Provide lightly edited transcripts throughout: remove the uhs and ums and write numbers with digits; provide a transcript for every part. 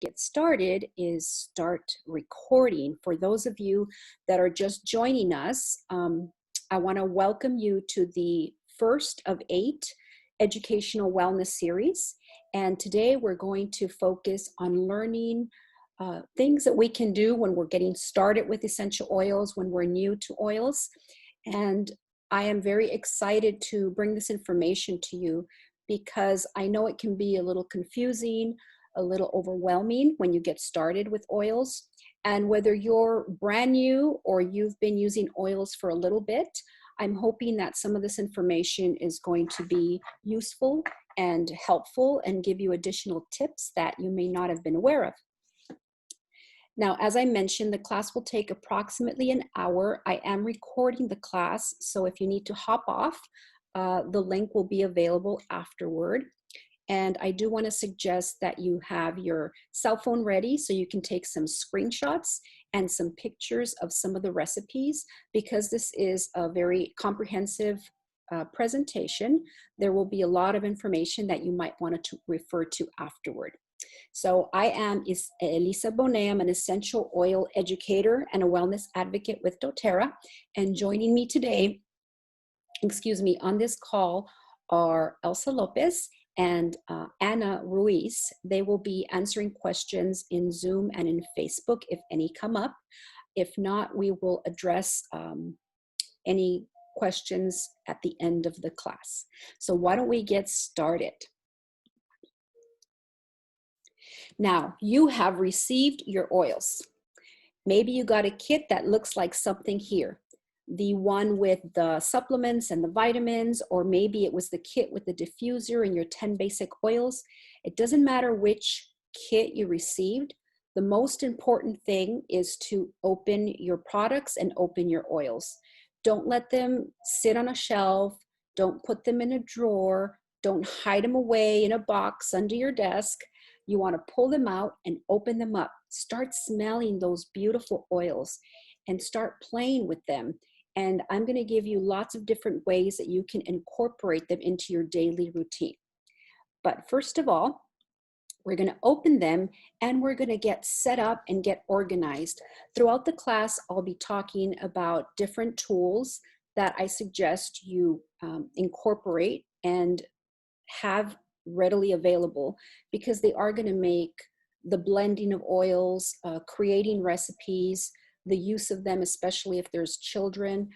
get started is start recording. For those of you that are just joining us, I want to welcome you to the first of 8 educational wellness series. And today we're going to focus on learning things that we can do when we're getting started with essential oils, when we're new to oils. And I am very excited to bring this information to you because I know it can be a little confusing, a little overwhelming when you get started with oils. And whether you're brand new or you've been using oils for a little bit, I'm hoping that some of this information is going to be useful and helpful and give you additional tips that you may not have been aware of. Now, as I mentioned, the class will take approximately an hour. I am recording the class, so if you need to hop off, the link will be available afterward. And I do want to suggest that you have your cell phone ready so you can take some screenshots and some pictures of some of the recipes, because this is a very comprehensive presentation. There will be a lot of information that you might want to refer to afterward. So I am Elisa Bonet. I'm an essential oil educator and a wellness advocate with doTERRA. And joining me today, on this call are Elsa Lopez and Anna Ruiz. They will be answering questions in Zoom and in Facebook if any come up. If not, we will address any questions at the end of the class. So why don't we get started? Now, you have received your oils. Maybe you got a kit that looks like something here. The one with the supplements and the vitamins, or maybe it was the kit with the diffuser and your 10 basic oils. It doesn't matter which kit you received. The most important thing is to open your products and open your oils. Don't let them sit on a shelf. Don't put them in a drawer. Don't hide them away in a box under your desk. You want to pull them out and open them up. Start smelling those beautiful oils and start playing with them. And I'm going to give you lots of different ways that you can incorporate them into your daily routine. But first of all, we're going to open them and we're going to get set up and get organized. Throughout the class, I'll be talking about different tools that I suggest you incorporate and have readily available, because they are going to make the blending of oils, creating recipes, the use of them, especially if there's children,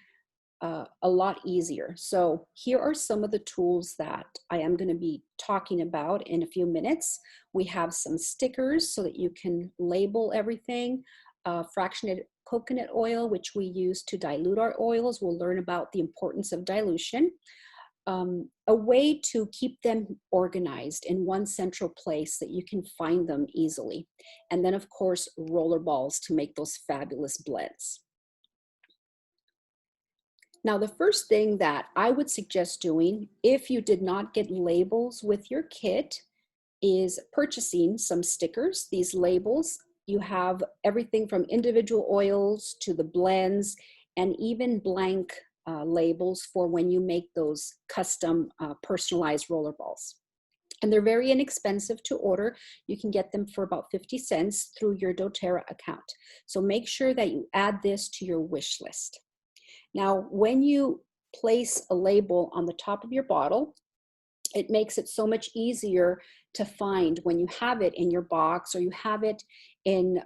a lot easier. So here are some of the tools that I am going to be talking about in a few minutes. We have some stickers so that you can label everything. Fractionated coconut oil, which we use to dilute our oils. We'll learn about the importance of dilution. A way to keep them organized in one central place that you can find them easily. And then, of course, rollerballs to make those fabulous blends. Now, the first thing that I would suggest doing, if you did not get labels with your kit, is purchasing some stickers. These labels, you have everything from individual oils to the blends, and even blank labels for when you make those custom personalized rollerballs. And they're very inexpensive to order. You can get them for about 50 cents through your doTERRA account. So make sure that you add this to your wish list. Now, when you place a label on the top of your bottle, it makes it so much easier to find when you have it in your box, or you have it in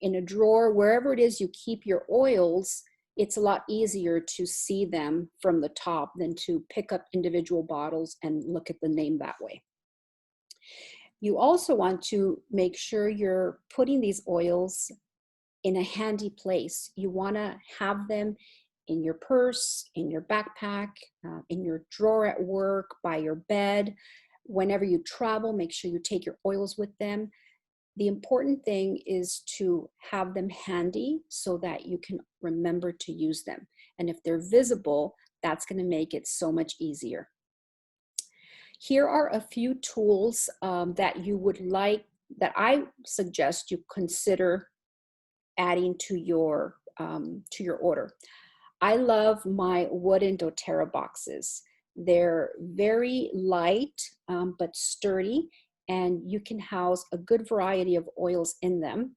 a drawer, wherever it is you keep your oils. It's a lot easier to see them from the top than to pick up individual bottles and look at the name that way. You also want to make sure you're putting these oils in a handy place. You want to have them in your purse, in your backpack, in your drawer at work, by your bed. Whenever you travel, make sure you take your oils with them. The important thing is to have them handy so that you can remember to use them. And if they're visible, that's going to make it so much easier. Here are a few tools that I suggest you consider adding to your order. I love my wooden doTERRA boxes. They're very light but sturdy, and you can house a good variety of oils in them.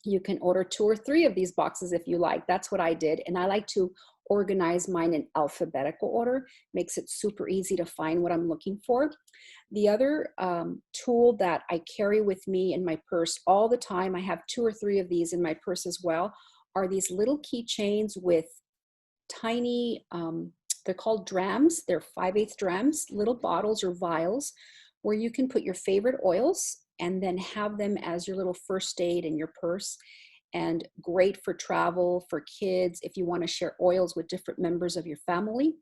You can order 2 or 3 of these boxes if you like. That's what I did. And I like to organize mine in alphabetical order. Makes it super easy to find what I'm looking for. The other tool that I carry with me in my purse all the time, I have 2 or 3 of these in my purse as well, are these little keychains with tiny, they're called drams. They're 5/8 drams, little bottles or vials where you can put your favorite oils and then have them as your little first aid in your purse. And great for travel, for kids, if you want to share oils with different members of your family.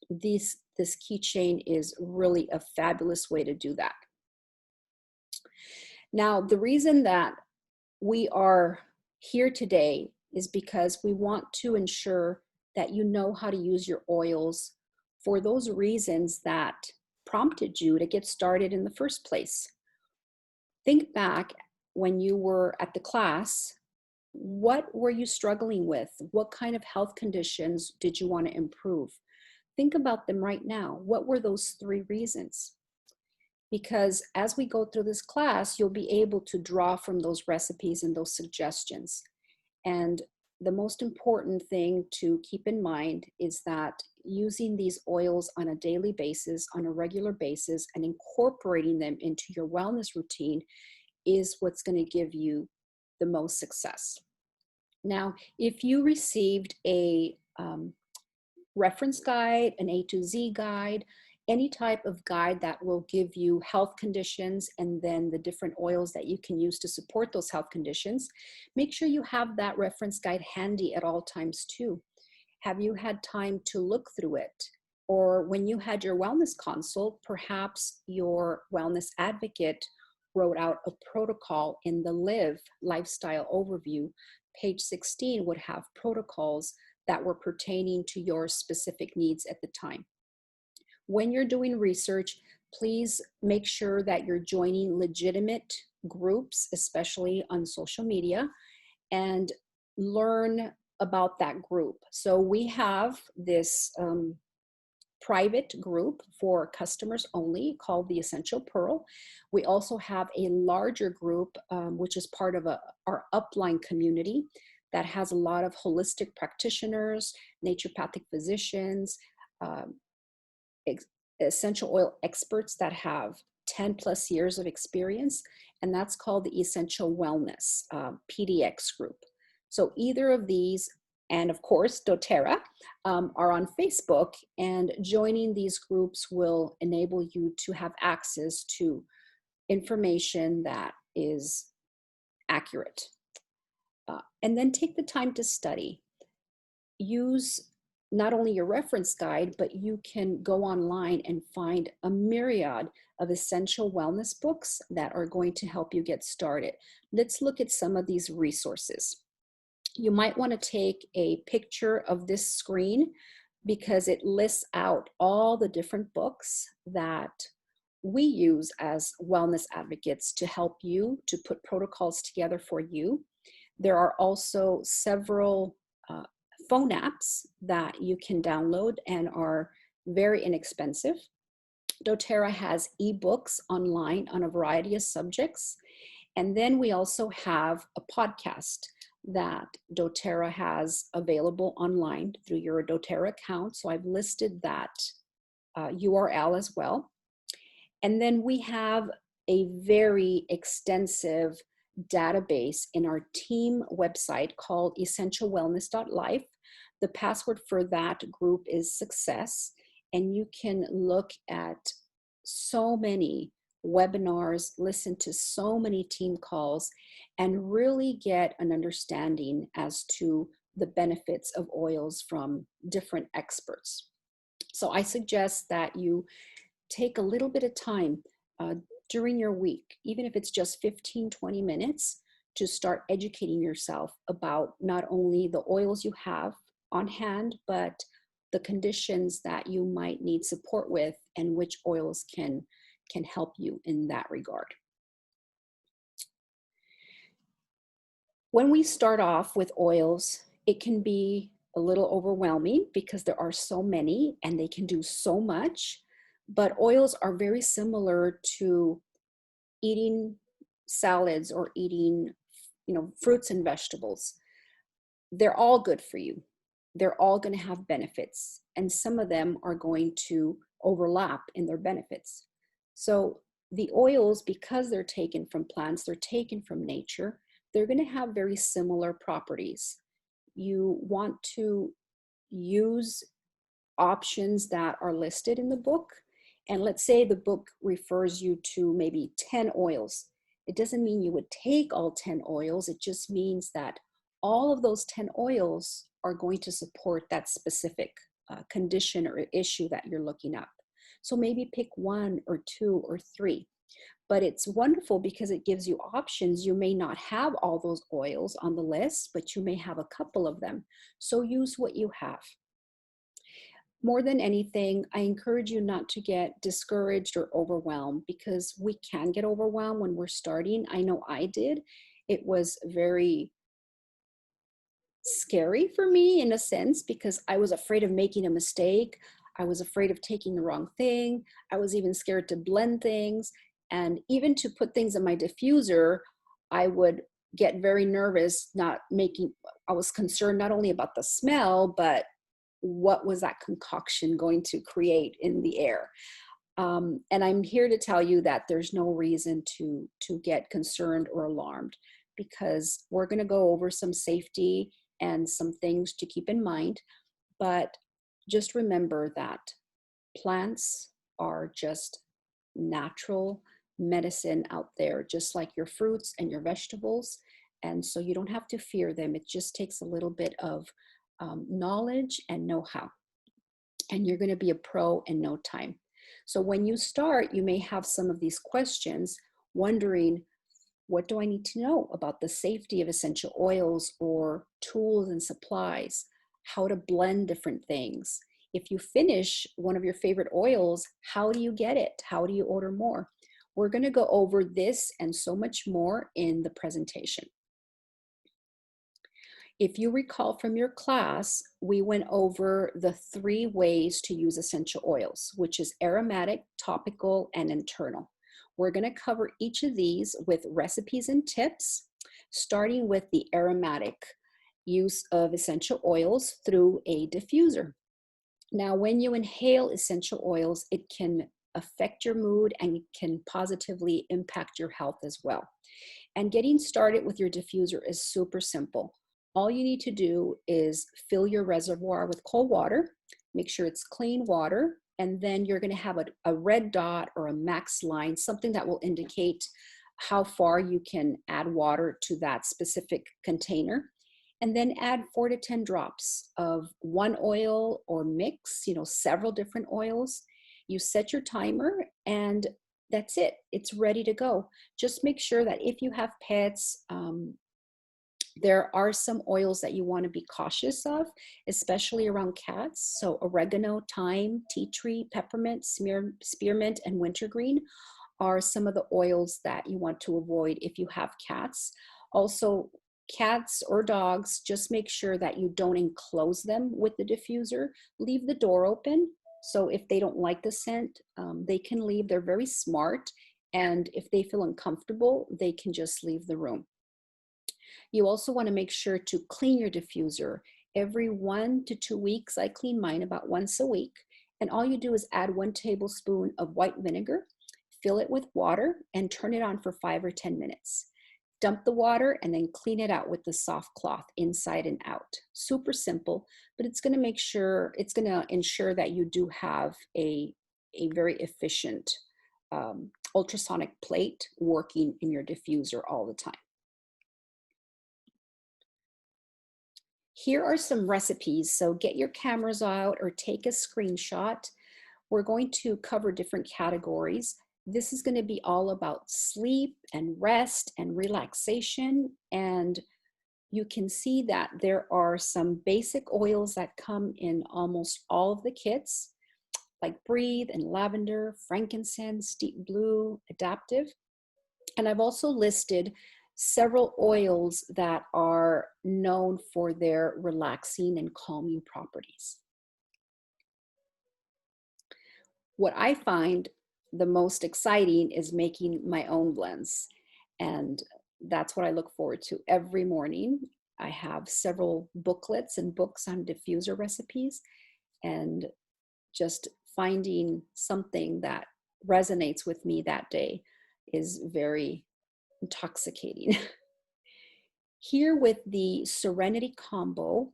This keychain is really a fabulous way to do that. Now, the reason that we are here today is because we want to ensure that you know how to use your oils for those reasons that prompted you to get started in the first place. Think back when you were at the class. What were you struggling with? What kind of health conditions did you want to improve? Think about them right now. What were those 3 reasons? Because as we go through this class, you'll be able to draw from those recipes and those suggestions. And the most important thing to keep in mind is that using these oils on a daily basis, on a regular basis, and incorporating them into your wellness routine is what's going to give you the most success. Now, if you received a reference guide, an A to Z guide, any type of guide that will give you health conditions and then the different oils that you can use to support those health conditions, make sure you have that reference guide handy at all times too. Have you had time to look through it? Or when you had your wellness consult, perhaps your wellness advocate wrote out a protocol in the Live Lifestyle Overview. Page 16 would have protocols that were pertaining to your specific needs at the time. When you're doing research, please make sure that you're joining legitimate groups, especially on social media, and learn about that group. So we have this private group for customers only called the Essential Pearl. We also have a larger group, which is part of our upline community that has a lot of holistic practitioners, naturopathic physicians, essential oil experts that have 10 plus years of experience, and that's called the Essential Wellness PDX group. So either of these, and of course doTERRA, are on Facebook, and joining these groups will enable you to have access to information that is accurate. And then take the time to study. Use not only your reference guide, but you can go online and find a myriad of essential wellness books that are going to help you get started. Let's look at some of these resources. You might want to take a picture of this screen because it lists out all the different books that we use as wellness advocates to help you to put protocols together for you. There are also several phone apps that you can download and are very inexpensive. doTERRA has ebooks online on a variety of subjects. And then we also have a podcast that doTERRA has available online through your doTERRA account. So I've listed that URL as well. And then we have a very extensive database in our team website called essentialwellness.life. The password for that group is success, and you can look at so many webinars, listen to so many team calls, and really get an understanding as to the benefits of oils from different experts. So I suggest that you take a little bit of time during your week, even if it's just 15-20 minutes, to start educating yourself about not only the oils you have on hand, but the conditions that you might need support with and which oils can help you in that regard. When we start off with oils, it can be a little overwhelming because there are so many and they can do so much, but oils are very similar to eating salads or eating, fruits and vegetables, they're all good for you. They're all going to have benefits, and some of them are going to overlap in their benefits. So the oils, because they're taken from plants, they're taken from nature, they're going to have very similar properties. You want to use options that are listed in the book. And let's say the book refers you to maybe 10 oils. It doesn't mean you would take all 10 oils. It just means that all of those 10 oils are going to support that specific condition or issue that you're looking up. So maybe pick 1 or 2 or 3. But it's wonderful because it gives you options. You may not have all those oils on the list, but you may have a couple of them. So use what you have. More than anything, I encourage you not to get discouraged or overwhelmed, because we can get overwhelmed when we're starting. I know I did. It was very scary for me in a sense, because I was afraid of making a mistake. I was afraid of taking the wrong thing. I was even scared to blend things. And even to put things in my diffuser, I would get very nervous, I was concerned not only about the smell, but what was that concoction going to create in the air. And I'm here to tell you that there's no reason to get concerned or alarmed, because we're going to go over some safety and some things to keep in mind. But just remember that plants are just natural medicine out there, just like your fruits and your vegetables. And so you don't have to fear them. It just takes a little bit of knowledge and know-how, and you're going to be a pro in no time. So when you start, you may have some of these questions, wondering, what do I need to know about the safety of essential oils, or tools and supplies, how to blend different things? If you finish one of your favorite oils, how do you get it? How do you order more? We're going to go over this and so much more in the presentation. If you recall from your class, we went over the 3 ways to use essential oils, which is aromatic, topical, and internal. We're going to cover each of these with recipes and tips, starting with the aromatic use of essential oils through a diffuser. Now, when you inhale essential oils, it can affect your mood and it can positively impact your health as well. And getting started with your diffuser is super simple. All you need to do is fill your reservoir with cold water, make sure it's clean water, and then you're going to have a red dot or a max line, something that will indicate how far you can add water to that specific container. And then add 4 to 10 drops of one oil or mix, several different oils. You set your timer and that's it. It's ready to go. Just make sure that if you have pets, there are some oils that you want to be cautious of, especially around cats. So oregano, thyme, tea tree, peppermint, spearmint, and wintergreen are some of the oils that you want to avoid if you have cats. Also, cats or dogs, just make sure that you don't enclose them with the diffuser. Leave the door open. So if they don't like the scent, they can leave. They're very smart. And if they feel uncomfortable, they can just leave the room. You also want to make sure to clean your diffuser. Every 1 to 2 weeks, I clean mine about once a week. And all you do is add 1 tablespoon of white vinegar, fill it with water, and turn it on for 5 or 10 minutes. Dump the water and then clean it out with the soft cloth inside and out. Super simple, but it's going to ensure that you do have a very efficient ultrasonic plate working in your diffuser all the time. Here are some recipes, so get your cameras out or take a screenshot. We're going to cover different categories. This is going to be all about sleep and rest and relaxation, and you can see that there are some basic oils that come in almost all of the kits, like Breathe and Lavender, Frankincense, Deep Blue, Adaptive. And I've also listed several oils that are known for their relaxing and calming properties. What I find the most exciting is making my own blends. And that's what I look forward to every morning. I have several booklets and books on diffuser recipes, and just finding something that resonates with me that day is very intoxicating. Here with the Serenity combo,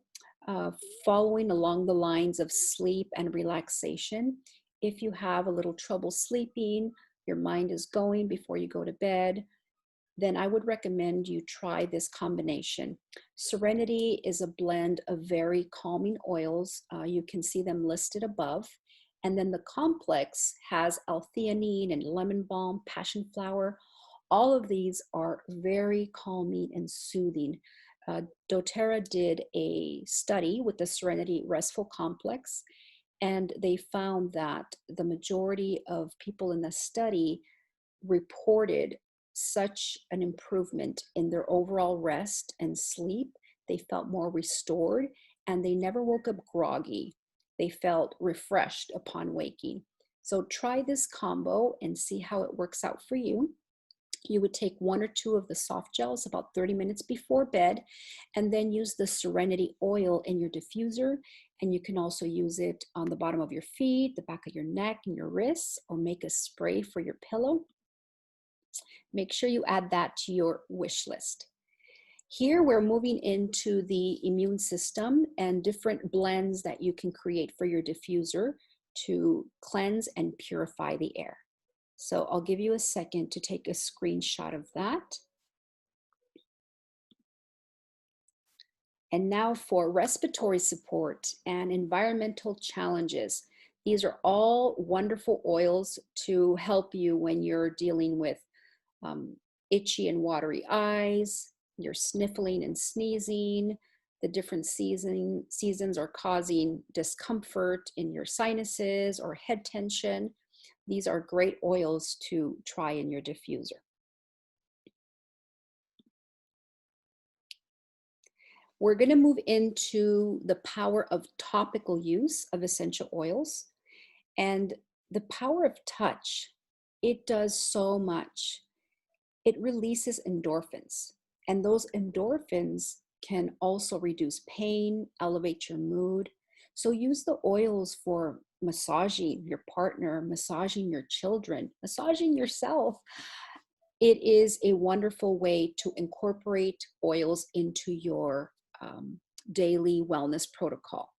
uh, following along the lines of sleep and relaxation. If you have a little trouble sleeping, your mind is going before you go to bed, then I would recommend you try this combination. Serenity is a blend of very calming oils. You can see them listed above. And then the complex has L-theanine and lemon balm, passion flower. All of these are very calming and soothing. doTERRA did a study with the Serenity Restful Complex, and they found that the majority of people in the study reported such an improvement in their overall rest and sleep. They felt more restored, and they never woke up groggy. They felt refreshed upon waking. So try this combo and see how it works out for you. You would take 1 or 2 of the soft gels about 30 minutes before bed, and then use the Serenity oil in your diffuser. And you can also use it on the bottom of your feet, the back of your neck, and your wrists, or make a spray for your pillow. Make sure you add that to your wish list. Here we're moving into the immune system and different blends that you can create for your diffuser to cleanse and purify the air. So I'll give you a second to take a screenshot of that. And now for respiratory support and environmental challenges. These are all wonderful oils to help you when you're dealing with itchy and watery eyes, you're sniffling and sneezing, the different seasons are causing discomfort in your sinuses or head tension. These are great oils to try in your diffuser. We're going to move into the power of topical use of essential oils and the power of touch. It does so much. It releases endorphins, and those endorphins can also reduce pain, elevate your mood. So use the oils for massaging your partner, massaging your children, massaging yourself. It is a wonderful way to incorporate oils into your daily wellness protocol.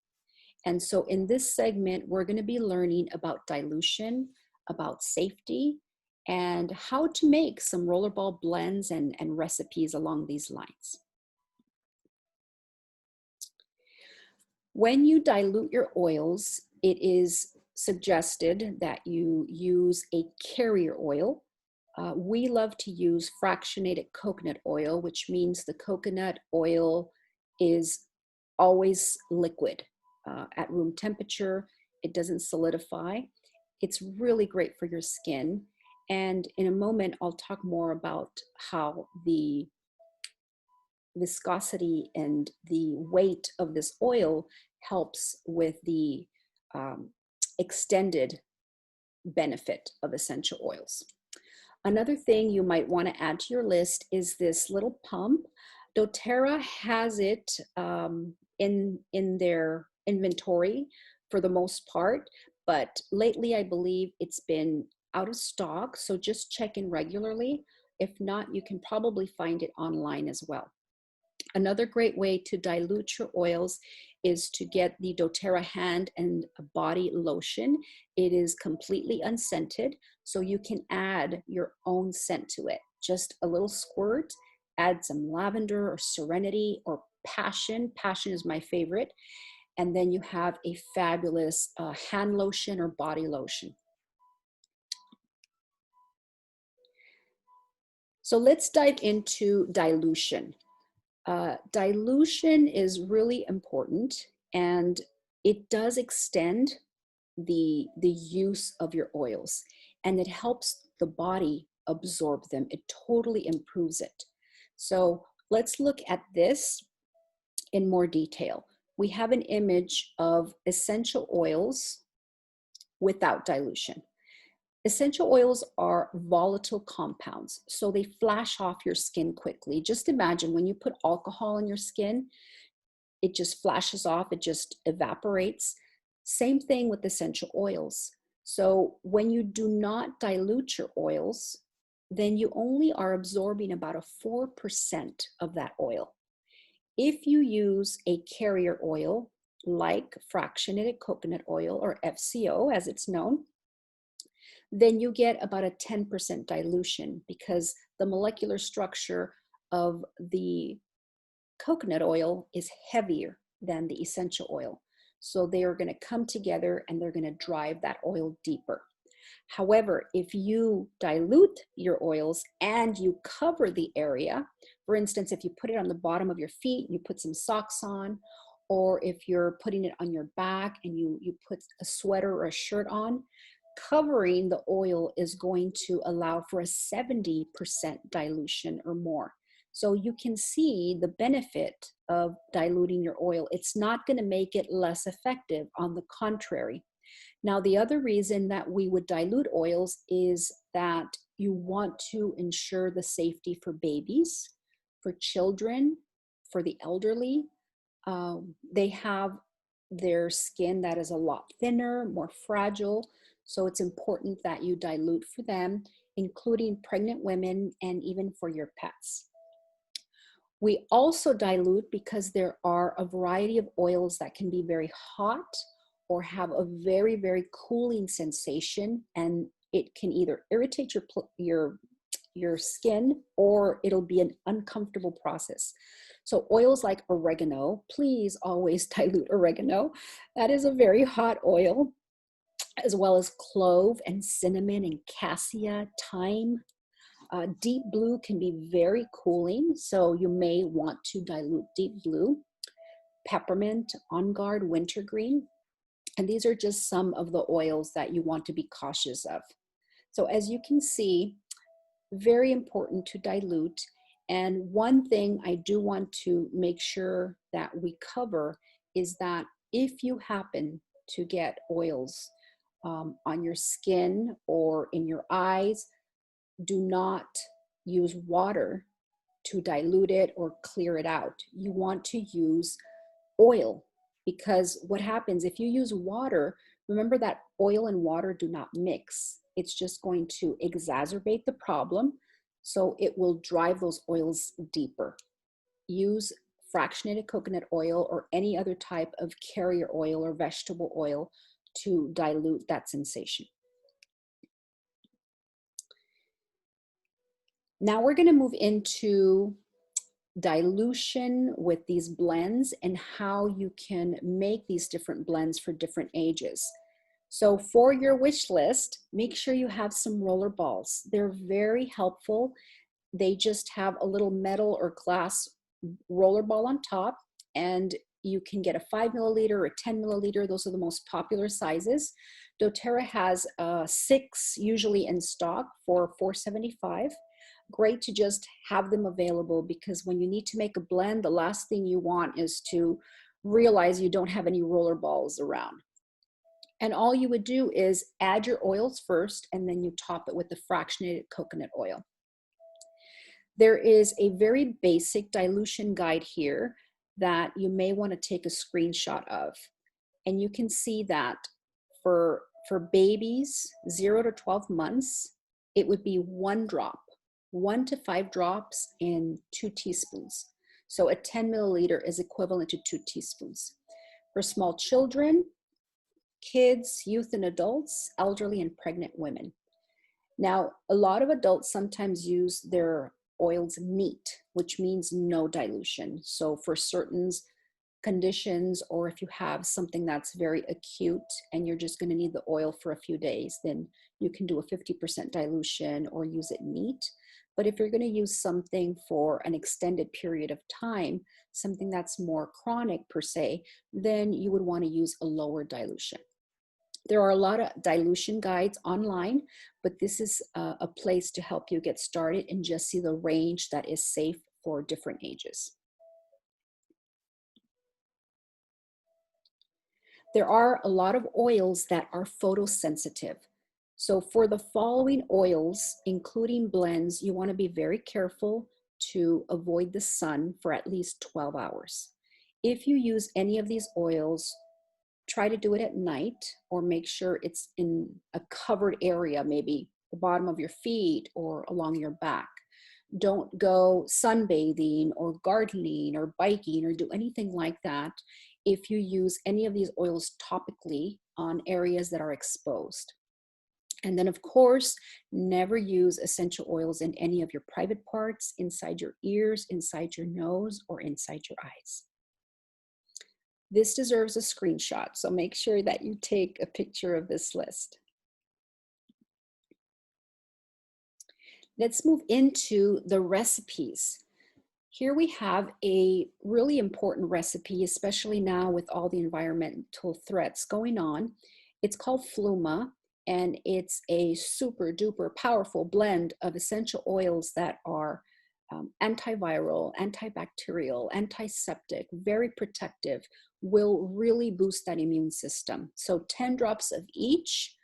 And so in this segment, we're going to be learning about dilution, about safety, and how to make some rollerball blends and recipes along these lines. When you dilute your oils, it is suggested that you use a carrier oil. We love to use fractionated coconut oil, which means the coconut oil is always liquid at room temperature. It doesn't solidify. It's really great for your skin. And in a moment, I'll talk more about how the viscosity and the weight of this oil helps with the extended benefit of essential oils. Another thing you might want to add to your list is this little pump. doTERRA has it in their inventory for the most part, but lately I believe it's been out of stock, so just check in regularly. If not, you can probably find it online as well. Another great way to dilute your oils is to get the doTERRA hand and body lotion. It is completely unscented, so you can add your own scent to it. Just a little squirt, add some lavender or serenity or passion. Passion is my favorite. And then you have a fabulous hand lotion or body lotion. So let's dive into dilution. Dilution is really important, and it does extend the use of your oils, and it helps the body absorb them. It totally improves it. So let's look at this in more detail. We have an image of essential oils without dilution. Essential oils are volatile compounds, so they flash off your skin quickly. Just imagine when you put alcohol on your skin, it just flashes off, it just evaporates. Same thing with essential oils. So when you do not dilute your oils, then you only are absorbing about a 4% of that oil. If you use a carrier oil, like fractionated coconut oil, or FCO as it's known, then you get about a 10% dilution, because the molecular structure of the coconut oil is heavier than the essential oil. So they are going to come together and they're going to drive that oil deeper. However, if you dilute your oils and you cover the area, for instance, if you put it on the bottom of your feet, you put some socks on, or if you're putting it on your back and you put a sweater or a shirt on, covering the oil is going to allow for a 70% dilution or more. So you can see the benefit of diluting your oil. It's not going to make it less effective. On the contrary. Now, the other reason that we would dilute oils is that you want to ensure the safety for babies, for children, for the elderly. They have their skin that is a lot thinner, more fragile. So it's important that you dilute for them, including pregnant women and even for your pets. We also dilute because there are a variety of oils that can be very hot or have a very, very cooling sensation, and it can either irritate your skin or it'll be an uncomfortable process. So oils like oregano, please always dilute oregano. That is a very hot oil, as well as clove and cinnamon and cassia, thyme. Deep blue can be very cooling, so you may want to dilute deep blue. Peppermint, On Guard, wintergreen. And these are just some of the oils that you want to be cautious of. So as you can see, very important to dilute. And one thing I do want to make sure that we cover is that if you happen to get oils on your skin or in your eyes, do not use water to dilute it or clear it out. You want to use oil, because what happens if you use water, remember that oil and water do not mix. It's just going to exacerbate the problem. So it will drive those oils deeper. Use fractionated coconut oil or any other type of carrier oil or vegetable oil to dilute that sensation. Now we're going to move into dilution with these blends and how you can make these different blends for different ages. So for your wish list, make sure you have some roller balls. They're very helpful. They just have a little metal or glass roller ball on top, and you can get a 5 milliliter or 10 milliliter. Those are the most popular sizes. doTERRA has 6 usually in stock for $4.75. Great to just have them available, because when you need to make a blend, the last thing you want is to realize you don't have any roller balls around. And all you would do is add your oils first, and then you top it with the fractionated coconut oil. There is a very basic dilution guide here that you may want to take a screenshot of. And you can see that for babies 0 to 12 months, it would be 1 drop. 1 to 5 drops in 2 teaspoons. So a 10 milliliter is equivalent to 2 teaspoons. For small children, kids, youth and adults, elderly and pregnant women. Now, a lot of adults sometimes use their oils neat, which means no dilution. So for certain conditions, or if you have something that's very acute and you're just going to need the oil for a few days, then you can do a 50% dilution or use it neat. But if you're going to use something for an extended period of time, something that's more chronic per se, then you would want to use a lower dilution. There are a lot of dilution guides online, but this is a place to help you get started and just see the range that is safe for different ages. There are a lot of oils that are photosensitive. So for the following oils, including blends, you want to be very careful to avoid the sun for at least 12 hours. If you use any of these oils, try to do it at night or make sure it's in a covered area, maybe the bottom of your feet or along your back. Don't go sunbathing or gardening or biking or do anything like that if you use any of these oils topically on areas that are exposed. And then, of course, never use essential oils in any of your private parts, inside your ears, inside your nose, or inside your eyes. This deserves a screenshot, so make sure that you take a picture of this list. Let's move into the recipes. Here we have a really important recipe, especially now with all the environmental threats going on. It's called Fluma, and it's a super duper powerful blend of essential oils that are antiviral, antibacterial, antiseptic, very protective, will really boost that immune system. So 10 drops of each.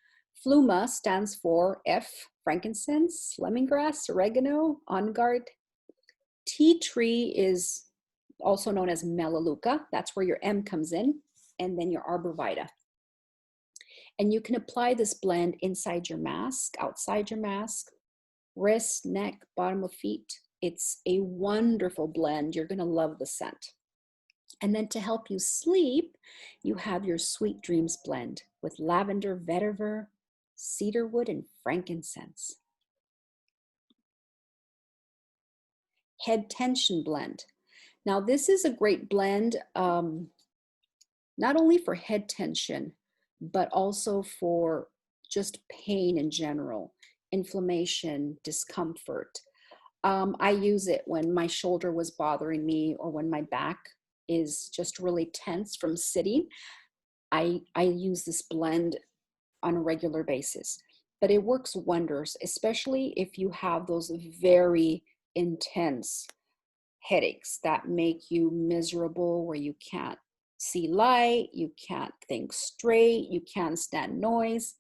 Fluma stands for F, frankincense, lemongrass, oregano, on guard. Tea tree is also known as melaleuca. That's where your M comes in, and then your arborvitae. And you can apply this blend inside your mask, outside your mask, wrist, neck, bottom of feet. It's a wonderful blend. You're going to love the scent. And then to help you sleep, you have your Sweet Dreams blend with lavender, vetiver, cedarwood, and frankincense. Head tension blend. Now this is a great blend, not only for head tension, but also for just pain in general, inflammation, discomfort. I use it when my shoulder was bothering me or when my back is just really tense from sitting. I use this blend on a regular basis, but it works wonders, especially if you have those very intense headaches that make you miserable, where you can't see light, you can't think straight, you can't stand noise.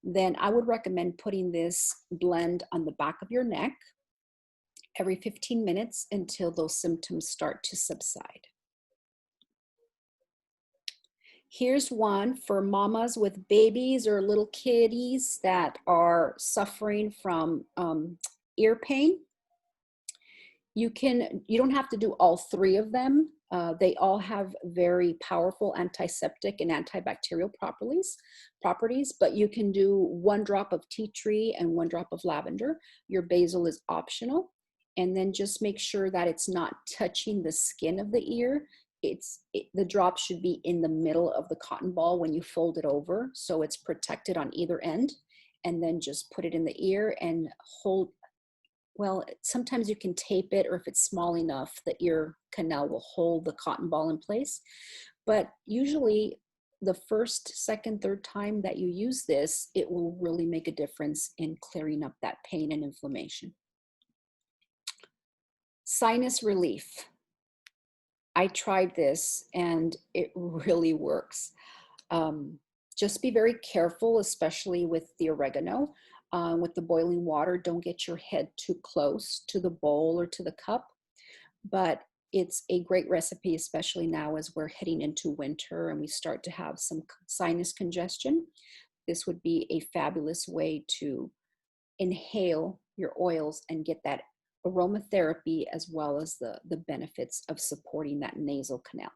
Then I would recommend putting this blend on the back of your neck every 15 minutes until those symptoms start to subside. Here's one for mamas with babies or little kiddies that are suffering from ear pain. You don't have to do all three of them. They all have very powerful antiseptic and antibacterial properties, but you can do 1 drop of tea tree and 1 drop of lavender. Your basil is optional. And then just make sure that it's not touching the skin of the ear. The drop should be in the middle of the cotton ball when you fold it over, so it's protected on either end. And then just put it in the ear and hold. Well, sometimes you can tape it, or if it's small enough, the ear canal will hold the cotton ball in place. But usually the first, second, third time that you use this, it will really make a difference in clearing up that pain and inflammation. Sinus relief. I tried this and it really works. Just be very careful, especially with the oregano. With the boiling water, don't get your head too close to the bowl or to the cup. But it's a great recipe, especially now as we're heading into winter and we start to have some sinus congestion. This would be a fabulous way to inhale your oils and get that aromatherapy as well as the benefits of supporting that nasal canal.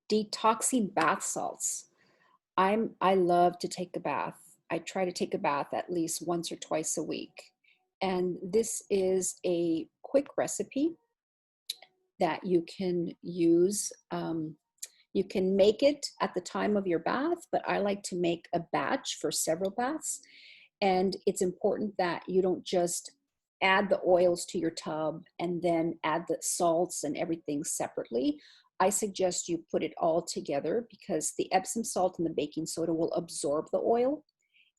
Detoxing bath salts. I love to take a bath. I try to take a bath at least once or twice a week. And this is a quick recipe that you can use. You can make it at the time of your bath, but I like to make a batch for several baths. And it's important that you don't just add the oils to your tub and then add the salts and everything separately. I suggest you put it all together, because the Epsom salt and the baking soda will absorb the oil.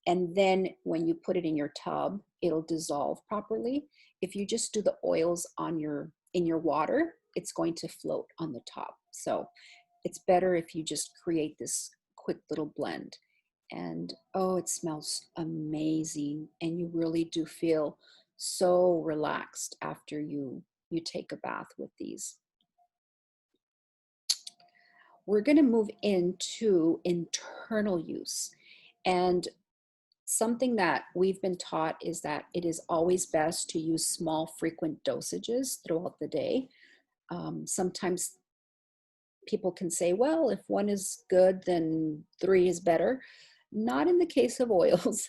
And then when you put it in your tub, it'll dissolve properly. If you just do the oils in your water, it's going to float on the top. So it's better if you just create this quick little blend. And oh, it smells amazing. And you really do feel so relaxed after you take a bath with these. We're going to move into internal use. And something that we've been taught is that it is always best to use small, frequent dosages throughout the day. Sometimes people can say, well, if one is good, then 3 is better. Not in the case of oils.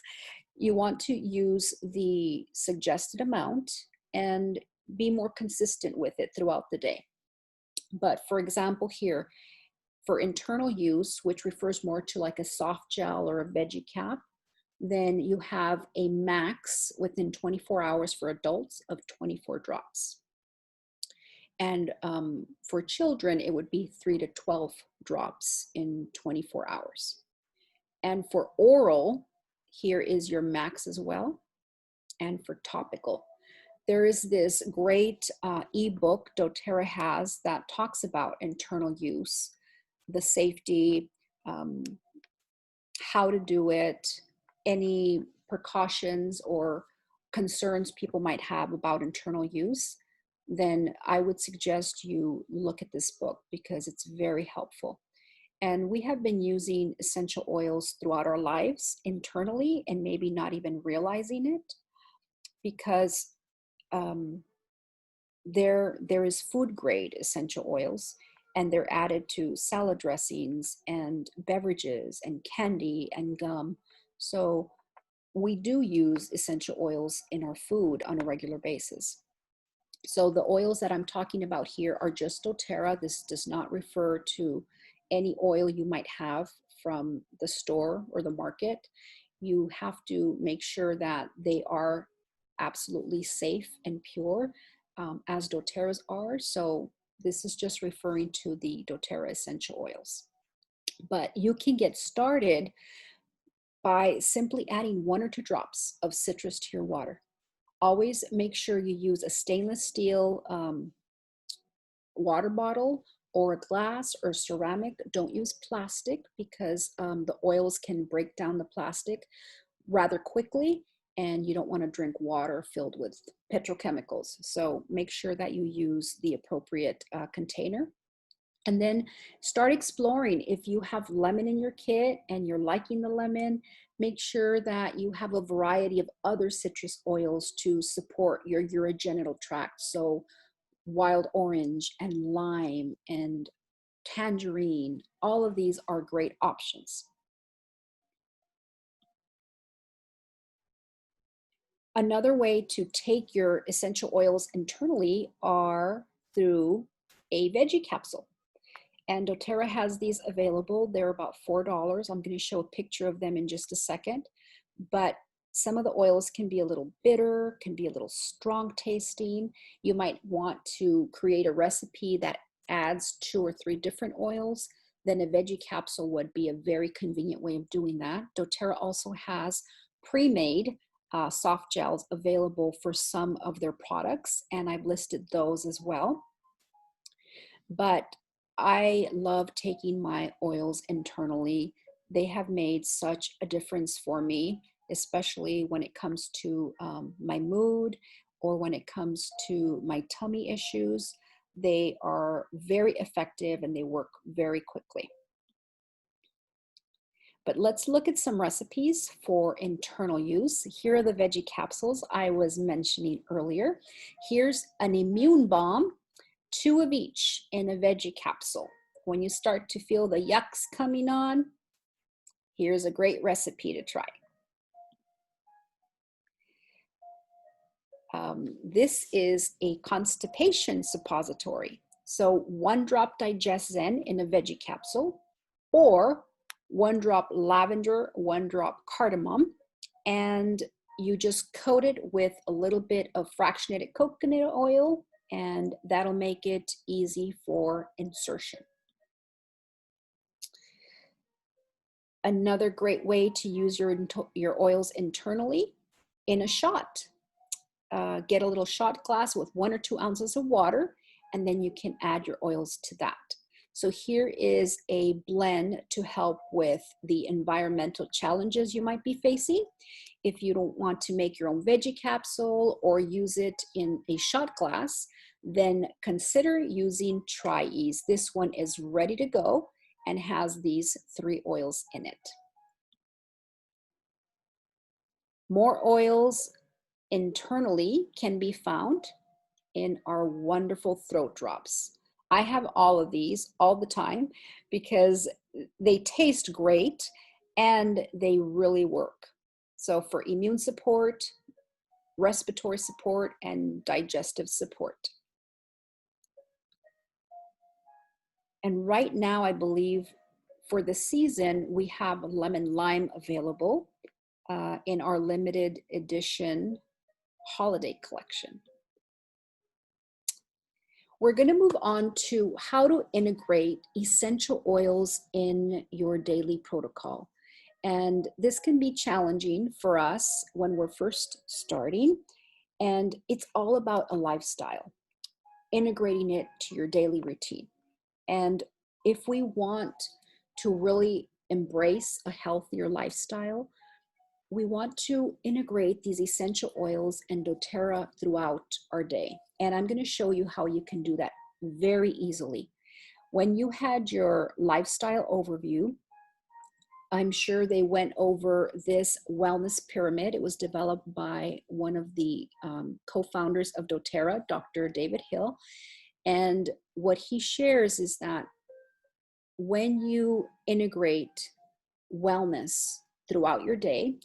You want to use the suggested amount and be more consistent with it throughout the day. But for example, here, for internal use, which refers more to like a soft gel or a veggie cap, then you have a max within 24 hours for adults of 24 drops. And for children, it would be 3 to 12 drops in 24 hours. And for oral, here is your max as well. And for topical, there is this great ebook doTERRA has that talks about internal use, the safety, how to do it, any precautions or concerns people might have about internal use. Then I would suggest you look at this book because it's very helpful. And we have been using essential oils throughout our lives internally and maybe not even realizing it, because there is food grade essential oils, and they're added to salad dressings and beverages and candy and gum. So we do use essential oils in our food on a regular basis. So the oils that I'm talking about here are just doTERRA. This does not refer to any oil you might have from the store or the market. You have to make sure that they are absolutely safe and pure, as doTERRA's are. So this is just referring to the doTERRA essential oils. But you can get started by simply adding 1 or 2 drops of citrus to your water. Always make sure you use a stainless steel water bottle or a glass or ceramic. Don't use plastic because the oils can break down the plastic rather quickly, and you don't want to drink water filled with petrochemicals. So make sure that you use the appropriate container. And then start exploring. If you have lemon in your kit and you're liking the lemon, make sure that you have a variety of other citrus oils to support your urogenital tract. So wild orange and lime and tangerine, all of these are great options. Another way to take your essential oils internally are through a veggie capsule. And doTERRA has these available. They're about $4. I'm going to show a picture of them in just a second. But some of the oils can be a little bitter, can be a little strong tasting. You might want to create a recipe that adds 2 or 3 different oils. Then a veggie capsule would be a very convenient way of doing that. doTERRA also has pre-made soft gels available for some of their products, and I've listed those as well. But I love taking my oils internally. They have made such a difference for me, especially when it comes to my mood or when it comes to my tummy issues. They are very effective and they work very quickly. But let's look at some recipes for internal use. Here are the veggie capsules I was mentioning earlier. Here's an immune balm, 2 of each in a veggie capsule. When you start to feel the yucks coming on, here's a great recipe to try. This is a constipation suppository. So 1 drop Digest Zen in a veggie capsule, or 1 drop lavender, 1 drop cardamom, and you just coat it with a little bit of fractionated coconut oil, and that'll make it easy for insertion. Another great way to use your oils internally, in a shot. Get a little shot glass with 1 or 2 ounces of water, and then you can add your oils to that. So here is a blend to help with the environmental challenges you might be facing. If you don't want to make your own veggie capsule or use it in a shot glass, then consider using Try Ease. This one is ready to go and has these 3 oils in it. More oils internally can be found in our wonderful throat drops. I have all of these all the time because they taste great and they really work. So for immune support, respiratory support, and digestive support. And right now, I believe for the season, we have lemon lime available in our limited edition holiday collection. We're going to move on to how to integrate essential oils in your daily protocol. And this can be challenging for us when we're first starting. And it's all about a lifestyle, integrating it to your daily routine. And if we want to really embrace a healthier lifestyle, we want to integrate these essential oils and doTERRA throughout our day. And I'm going to show you how you can do that very easily. When you had your lifestyle overview, I'm sure they went over this wellness pyramid. It was developed by one of the co-founders of doTERRA, Dr. David Hill. And what he shares is that when you integrate wellness throughout your day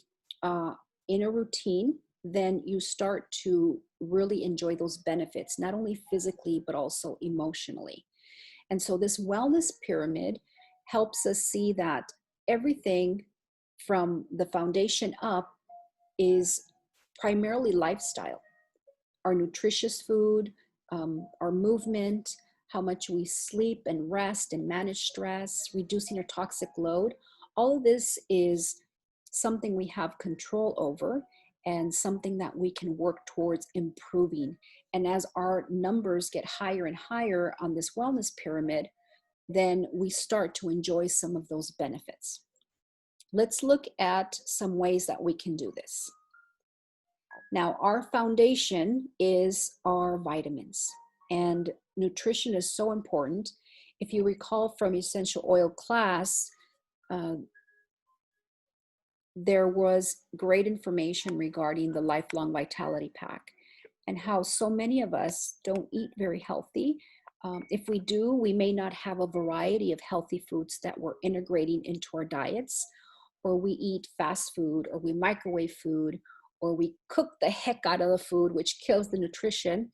in a routine, then you start to really enjoy those benefits, not only physically, but also emotionally. And so this wellness pyramid helps us see that everything from the foundation up is primarily lifestyle. Our nutritious food, our movement, how much we sleep and rest and manage stress, reducing our toxic load. All of this is something we have control over and something that we can work towards improving. And as our numbers get higher and higher on this wellness pyramid, then we start to enjoy some of those benefits. Let's look at some ways that we can do this. Now, our foundation is our vitamins, and nutrition is so important. If you recall from essential oil class, there was great information regarding the Lifelong Vitality Pack and how so many of us don't eat very healthy. If we do, we may not have a variety of healthy foods that we're integrating into our diets, or we eat fast food, or we microwave food, or we cook the heck out of the food, which kills the nutrition.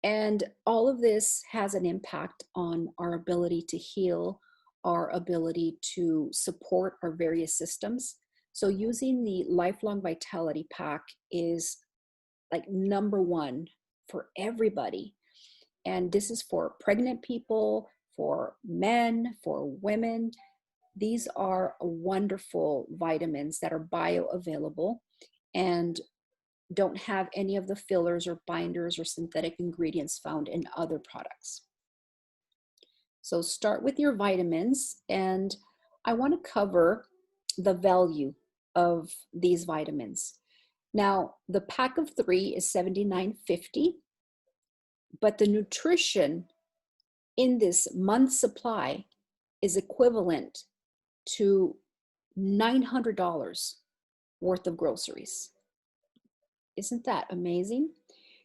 And all of this has an impact on our ability to heal, our ability to support our various systems. So using the Lifelong Vitality Pack is like #1 for everybody. And this is for pregnant people, for men, for women. These are wonderful vitamins that are bioavailable and don't have any of the fillers or binders or synthetic ingredients found in other products. So start with your vitamins, and I want to cover the value of these vitamins. Now, the pack of 3 is $79.50, but the nutrition in this month's supply is equivalent to $900 worth of groceries. Isn't that amazing?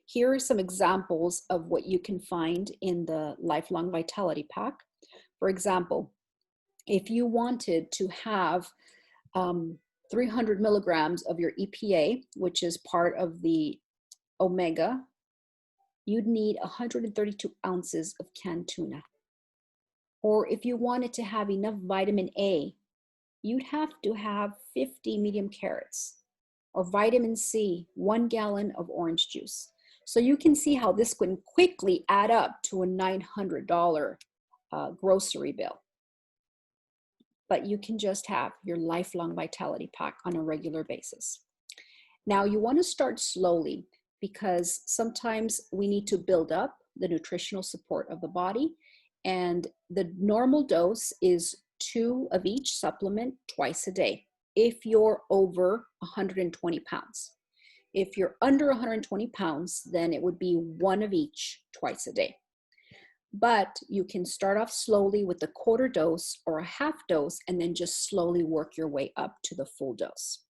Here are some examples of what you can find in the Lifelong Vitality Pack. For example, if you wanted to have 300 milligrams of your EPA, which is part of the omega, you'd need 132 ounces of canned tuna. Or if you wanted to have enough vitamin A, you'd have to have 50 medium carrots. Or vitamin C, 1 gallon of orange juice. So you can see how this can quickly add up to a $900 grocery bill. But you can just have your Lifelong Vitality Pack on a regular basis. Now you want to start slowly, because sometimes we need to build up the nutritional support of the body. And the normal dose is 2 of each supplement twice a day if you're over 120 pounds. If you're under 120 pounds, then it would be 1 of each twice a day. But you can start off slowly with a quarter dose or a half dose and then just slowly work your way up to the full dose.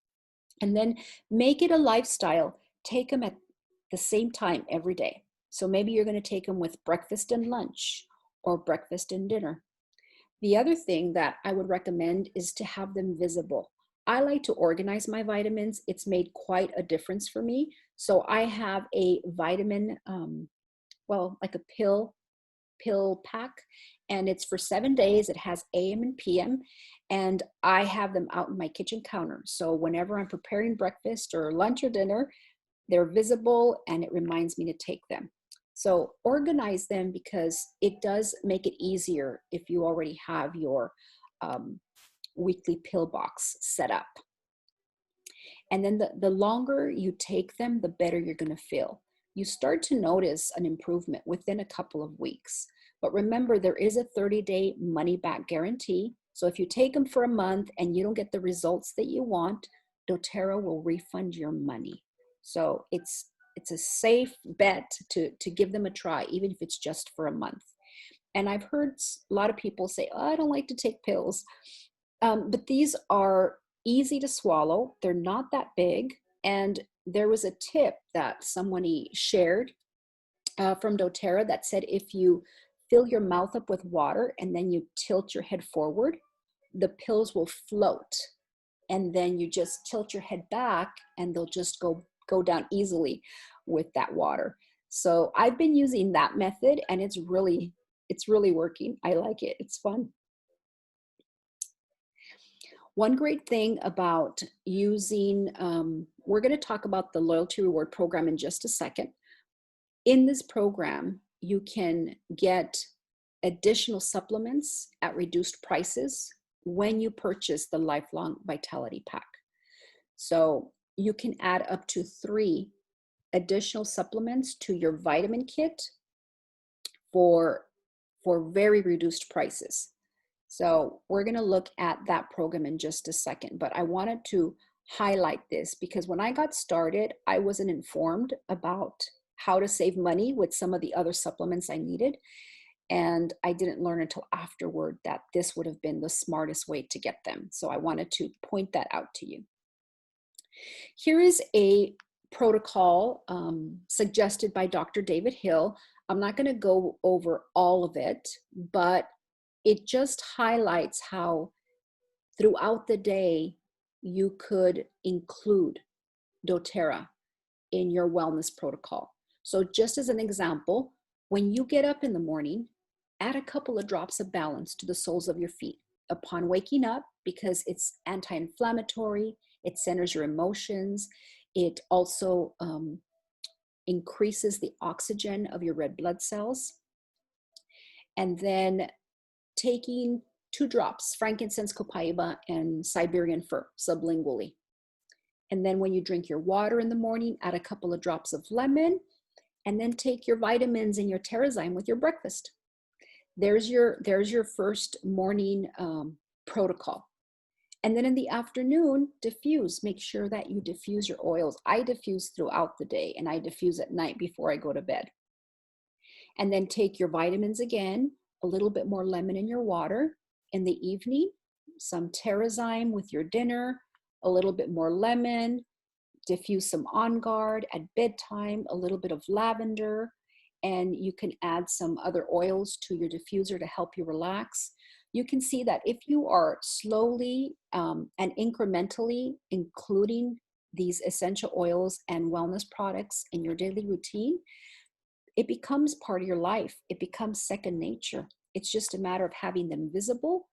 And then make it a lifestyle. Take them at the same time every day. So maybe you're going to take them with breakfast and lunch or breakfast and dinner. The other thing that I would recommend is to have them visible. I like to organize my vitamins. It's made quite a difference for me. So I have a vitamin, like a pill pack, and it's for 7 days. It has AM and PM, and I have them out in my kitchen counter. So whenever I'm preparing breakfast or lunch or dinner, they're visible and it reminds me to take them. So organize them because it does make it easier if you already have your weekly pill box set up. And then the longer you take them, the better you're going to feel. You start to notice an improvement within a couple of weeks. But remember, there is a 30-day money-back guarantee. So if you take them for a month and you don't get the results that you want, doTERRA will refund your money. So it's a safe bet to give them a try, even if it's just for a month. And I've heard a lot of people say, oh, I don't like to take pills. But these are easy to swallow. They're not that big. And there was a tip that somebody shared from doTERRA that said if you fill your mouth up with water and then you tilt your head forward, the pills will float. And then you just tilt your head back and they'll just go down easily with that water. So I've been using that method and it's really working. I like it. It's fun. One great thing about using, we're going to talk about the loyalty reward program in just a second. In this program, you can get additional supplements at reduced prices when you purchase the Lifelong Vitality Pack. So you can add up to 3 additional supplements to your vitamin kit for very reduced prices. So we're going to look at that program in just a second, but I wanted to highlight this because when I got started, I wasn't informed about how to save money with some of the other supplements I needed. And I didn't learn until afterward that this would have been the smartest way to get them. So I wanted to point that out to you. Here is a protocol suggested by Dr. David Hill. I'm not going to go over all of it, but it just highlights how throughout the day you could include doTERRA in your wellness protocol. So just as an example, when you get up in the morning, add a couple of drops of balance to the soles of your feet upon waking up because it's anti-inflammatory, it centers your emotions, it also increases the oxygen of your red blood cells. And then taking 2 drops, frankincense, copaiba, and Siberian fir sublingually. And then when you drink your water in the morning, add a couple of drops of lemon, and then take your vitamins and your Terrazyme with your breakfast. There's your first morning protocol. And then in the afternoon, diffuse. Make sure that you diffuse your oils. I diffuse throughout the day, and I diffuse at night before I go to bed. And then take your vitamins again, a little bit more lemon in your water. In the evening, some Terrazyme with your dinner, a little bit more lemon, diffuse some On Guard at bedtime, a little bit of lavender, and you can add some other oils to your diffuser to help you relax. You can see that if you are slowly and incrementally including these essential oils and wellness products in your daily routine, it becomes part of your life. It becomes second nature. It's just a matter of having them visible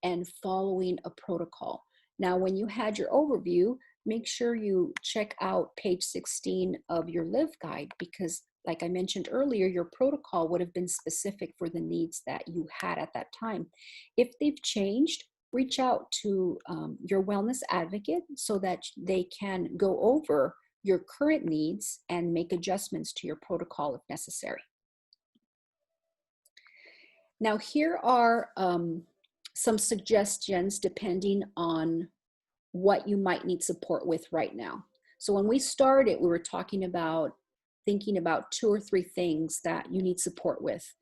and following a protocol. Now, when you had your overview, make sure you check out page 16 of your Live Guide because, like I mentioned earlier, your protocol would have been specific for the needs that you had at that time. If they've changed, reach out to your wellness advocate so that they can go over your current needs and make adjustments to your protocol if necessary. Now, here are some suggestions depending on what you might need support with right now. So when we started, we were talking about thinking about 2 or 3 things that you need support with,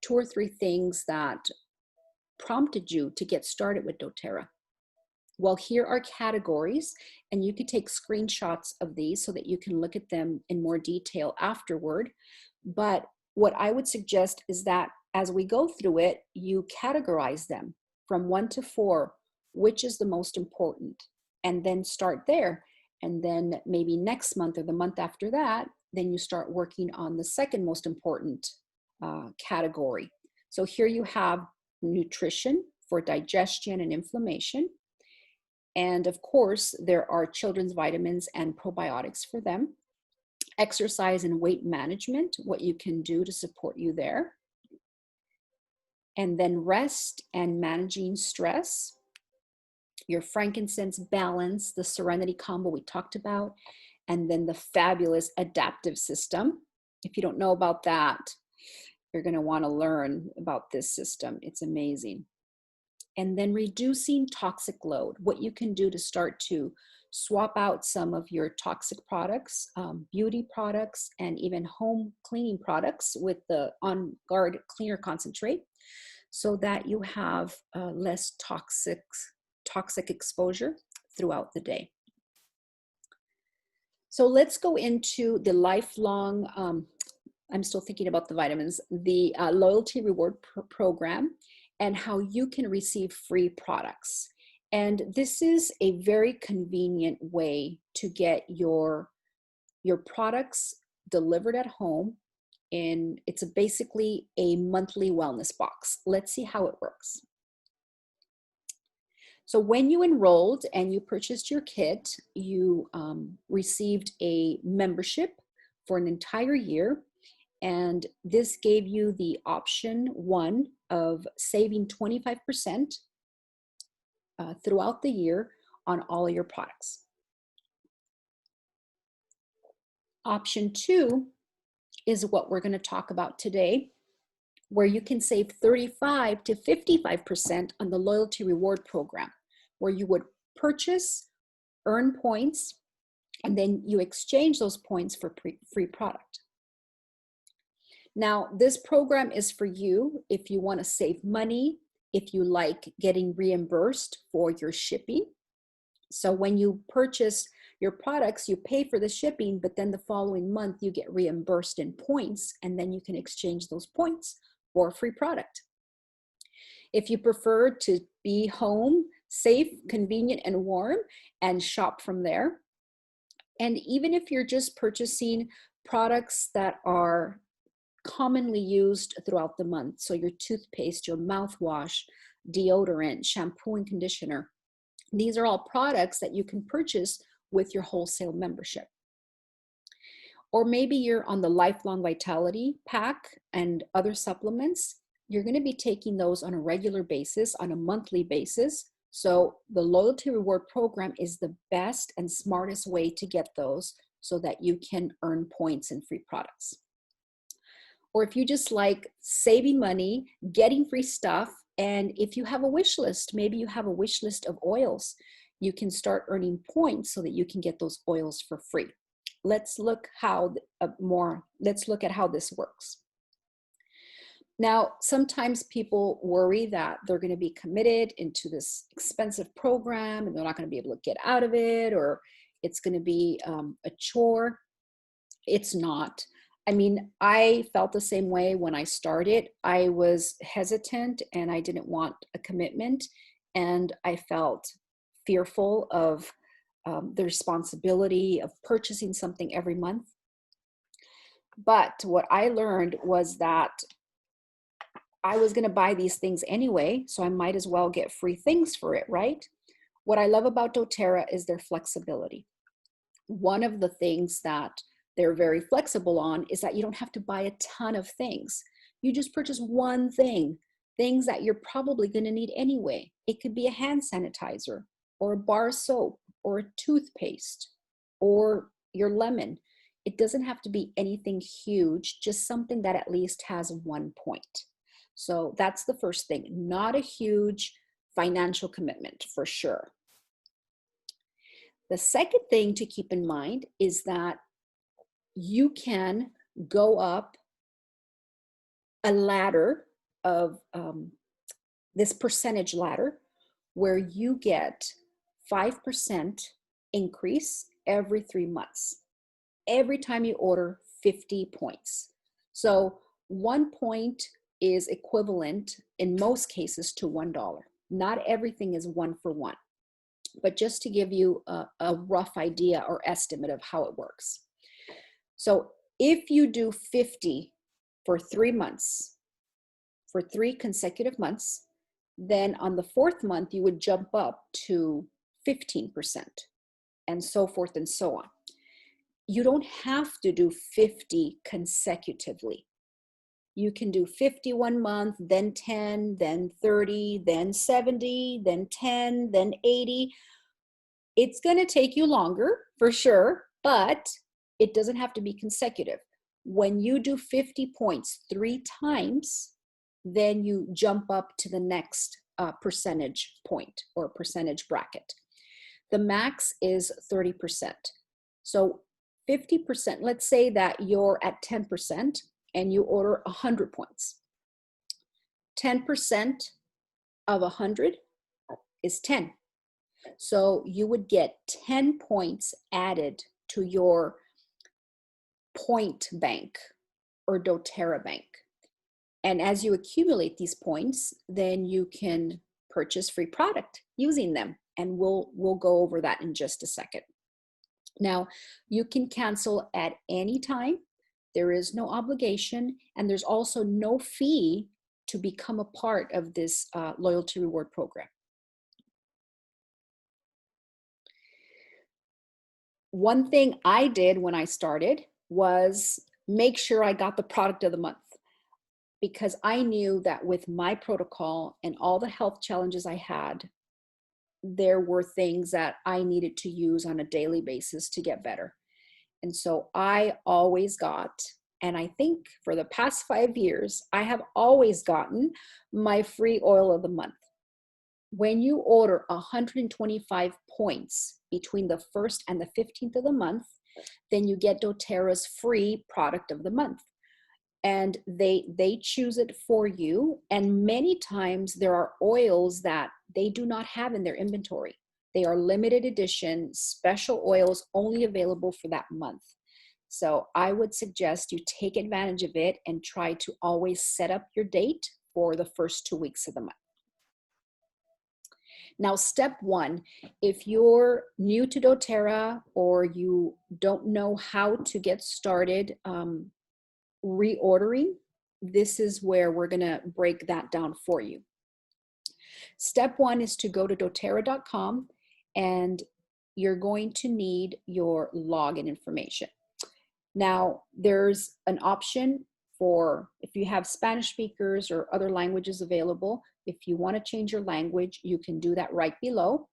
2 or 3 things that prompted you to get started with doTERRA. Well, here are categories, and you could take screenshots of these so that you can look at them in more detail afterward. But what I would suggest is that as we go through it, you categorize them from 1 to 4, which is the most important, and then start there. And then maybe next month or the month after that, then you start working on the second most important category. So here you have nutrition for digestion and inflammation. And of course, there are children's vitamins and probiotics for them. Exercise and weight management, what you can do to support you there. And then rest and managing stress. Your frankincense balance, the serenity combo we talked about. And then the fabulous adaptive system. If you don't know about that, you're going to want to learn about this system. It's amazing. And then reducing toxic load, what you can do to start to swap out some of your toxic products, beauty products, and even home cleaning products with the On Guard Cleaner Concentrate so that you have less toxic exposure throughout the day. So let's go into the lifelong, I'm still thinking about the vitamins, the loyalty reward program, and how you can receive free products. And this is a very convenient way to get your products delivered at home. And it's basically a monthly wellness box. Let's see how it works. So when you enrolled and you purchased your kit, you received a membership for an entire year. And this gave you the option 1 of saving 25% throughout the year on all your products. Option 2 is what we're going to talk about today, where you can save 35 to 55% on the loyalty reward program, where you would purchase, earn points, and then you exchange those points for free product. Now, this program is for you if you want to save money, if you like getting reimbursed for your shipping. So when you purchase your products, you pay for the shipping, but then the following month you get reimbursed in points, and then you can exchange those points for a free product. If you prefer to be home, safe, convenient, and warm, and shop from there, and even if you're just purchasing products that are commonly used throughout the month, so your toothpaste, your mouthwash, deodorant, shampoo, and conditioner, these are all products that you can purchase with your wholesale membership. Or maybe you're on the Lifelong Vitality Pack and other supplements. You're going to be taking those on a regular basis, on a monthly basis. So the loyalty reward program is the best and smartest way to get those so that you can earn points and free products. Or if you just like saving money, getting free stuff, and if you have a wish list, maybe you have a wish list of oils, you can start earning points so that you can get those oils for free. Let's look at how this works. Now, sometimes people worry that they're going to be committed into this expensive program and they're not going to be able to get out of it, or it's going to be a chore. It's not. I mean, I felt the same way when I started. I was hesitant and I didn't want a commitment, and I felt fearful of the responsibility of purchasing something every month. But what I learned was that I was going to buy these things anyway, so I might as well get free things for it, right? What I love about doTERRA is their flexibility. One of the things that they're very flexible on is that you don't have to buy a ton of things. You just purchase one thing, things that you're probably going to need anyway. It could be a hand sanitizer or a bar soap or a toothpaste or your lemon. It doesn't have to be anything huge, just something that at least has 1 point. So that's the first thing. Not a huge financial commitment for sure. The second thing to keep in mind is that you can go up a ladder of this percentage ladder where you get 5% increase every 3 months, every time you order 50 points. So 1 point is equivalent in most cases to $1. Not everything is 1 for 1, but just to give you a rough idea or estimate of how it works. So if you do 50 for 3 months, for 3 consecutive months, then on the 4th month, you would jump up to 15% and so forth and so on. You don't have to do 50 consecutively. You can do 50 1 month, then 10, then 30, then 70, then 10, then 80. It's going to take you longer for sure, but it doesn't have to be consecutive. When you do 50 points 3 times, then you jump up to the next percentage point or percentage bracket. The max is 30%. So 50%, let's say that you're at 10% and you order 100 points. 10% of 100 is 10. So you would get 10 points added to your point bank or doTERRA bank. And as you accumulate these points, then you can purchase free product using them. And we'll go over that in just a second. Now, you can cancel at any time. There is no obligation, and there's also no fee to become a part of this loyalty reward program. One thing I did when I started was make sure I got the product of the month, because I knew that with my protocol and all the health challenges I had, there were things that I needed to use on a daily basis to get better. And so I always got, and I think for the past 5 years, I have always gotten my free oil of the month. When you order 125 points between the 1st and the 15th of the month, then you get doTERRA's free product of the month. And they choose it for you. And many times there are oils that they do not have in their inventory. They are limited edition, special oils only available for that month. So I would suggest you take advantage of it and try to always set up your date for the first 2 weeks of the month. Now, step 1, if you're new to doTERRA or you don't know how to get started reordering, this is where we're going to break that down for you. Step 1 is to go to doTERRA.com, and you're going to need your login information. Now, there's an option for if you have Spanish speakers or other languages available. If you want to change your language, you can do that right below.